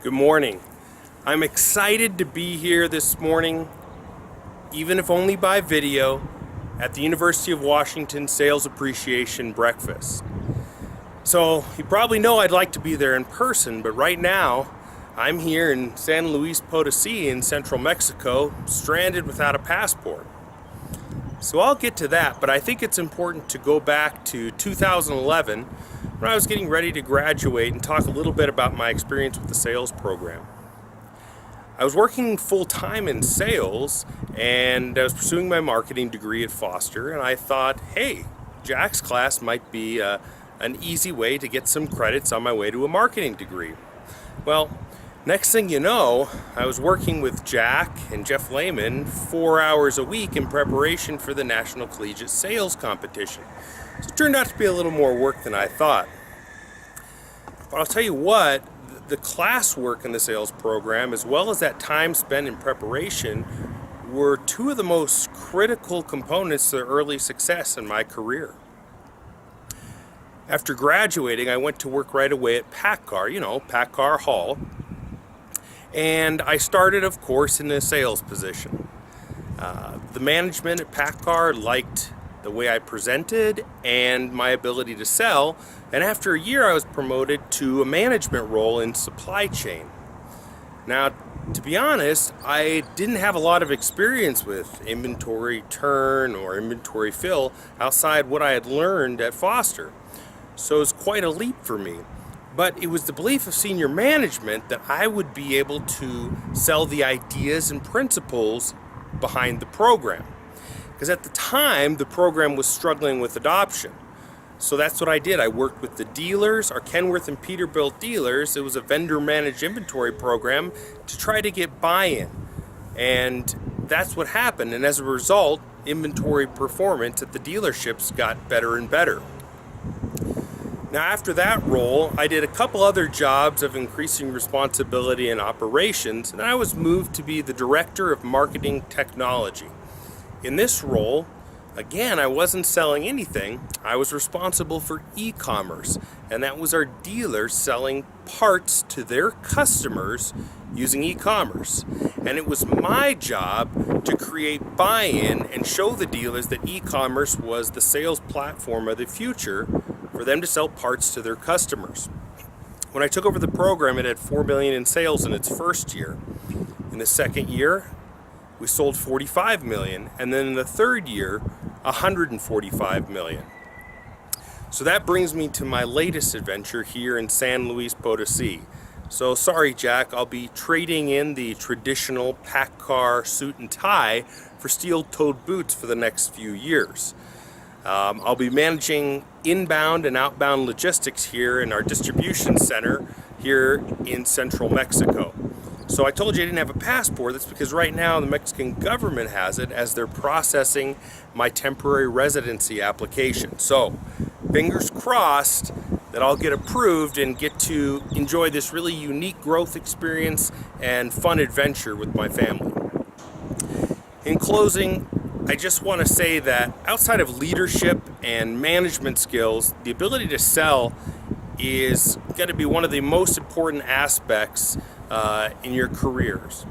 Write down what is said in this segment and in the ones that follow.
Good morning. I'm excited to be here this morning, even if only by video, at the University of Washington Sales Appreciation Breakfast. So you probably know I'd like to be there in person, but right now I'm here in San Luis Potosí in central Mexico, stranded without a passport. So I'll get to that, but I think it's important to go back to 2011 when I was getting ready to graduate and talk a little bit about my experience with the sales program. I was working full-time in sales and I was pursuing my marketing degree at Foster, and I thought, hey, Jack's class might be an easy way to get some credits on my way to a marketing degree. Well, next thing you know, I was working with Jack and Jeff Lehman 4 hours a week in preparation for the National Collegiate Sales Competition. So it turned out to be a little more work than I thought. But I'll tell you what, the classwork in the sales program, as well as that time spent in preparation, were two of the most critical components to the early success in my career. After graduating, I went to work right away at PACCAR, PACCAR Hall. And I started, of course, in a sales position. The management at PACCAR liked the way I presented and my ability to sell, and after a year I was promoted to a management role in supply chain. Now, to be honest, I didn't have a lot of experience with inventory turn or inventory fill outside what I had learned at Foster, so it was quite a leap for me. But it was the belief of senior management that I would be able to sell the ideas and principles behind the program. Because at the time, the program was struggling with adoption. So that's what I did. I worked with the dealers, our Kenworth and Peterbilt dealers. It was a vendor-managed inventory program to try to get buy-in. And that's what happened. And as a result, inventory performance at the dealerships got better and better. Now, after that role, I did a couple other jobs of increasing responsibility and operations, and I was moved to be the Director of Marketing Technology. In this role, again, I wasn't selling anything. I was responsible for e-commerce, and that was our dealers selling parts to their customers using e-commerce. And it was my job to create buy-in and show the dealers that e-commerce was the sales platform of the future for them to sell parts to their customers. When I took over the program, it had $4 million in sales in its first year. In the second year, we sold $45 million, and then in the third year, $145 million. So that brings me to my latest adventure here in San Luis Potosí. So sorry, Jack, I'll be trading in the traditional PACCAR suit and tie for steel-toed boots for the next few years. I'll be managing inbound and outbound logistics here in our distribution center here in central Mexico. So I told you I didn't have a passport. That's because right now the Mexican government has it as they're processing my temporary residency application. So fingers crossed that I'll get approved and get to enjoy this really unique growth experience and fun adventure with my family. In closing, I just want to say that outside of leadership and management skills, the ability to sell is going to be one of the most important aspects in your careers.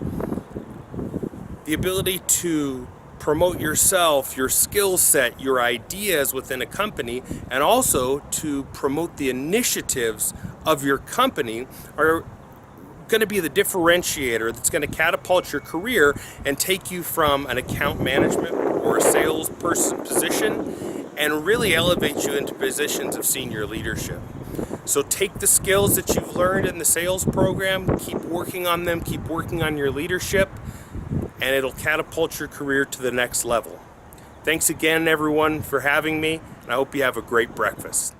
The ability to promote yourself, your skill set, your ideas within a company, and also to promote the initiatives of your company are going to be the differentiator that's going to catapult your career and take you from an account management or a salesperson position and really elevate you into positions of senior leadership. So take the skills that you've learned in the sales program, keep working on them, keep working on your leadership, and it'll catapult your career to the next level. Thanks again, everyone, for having me, and I hope you have a great breakfast.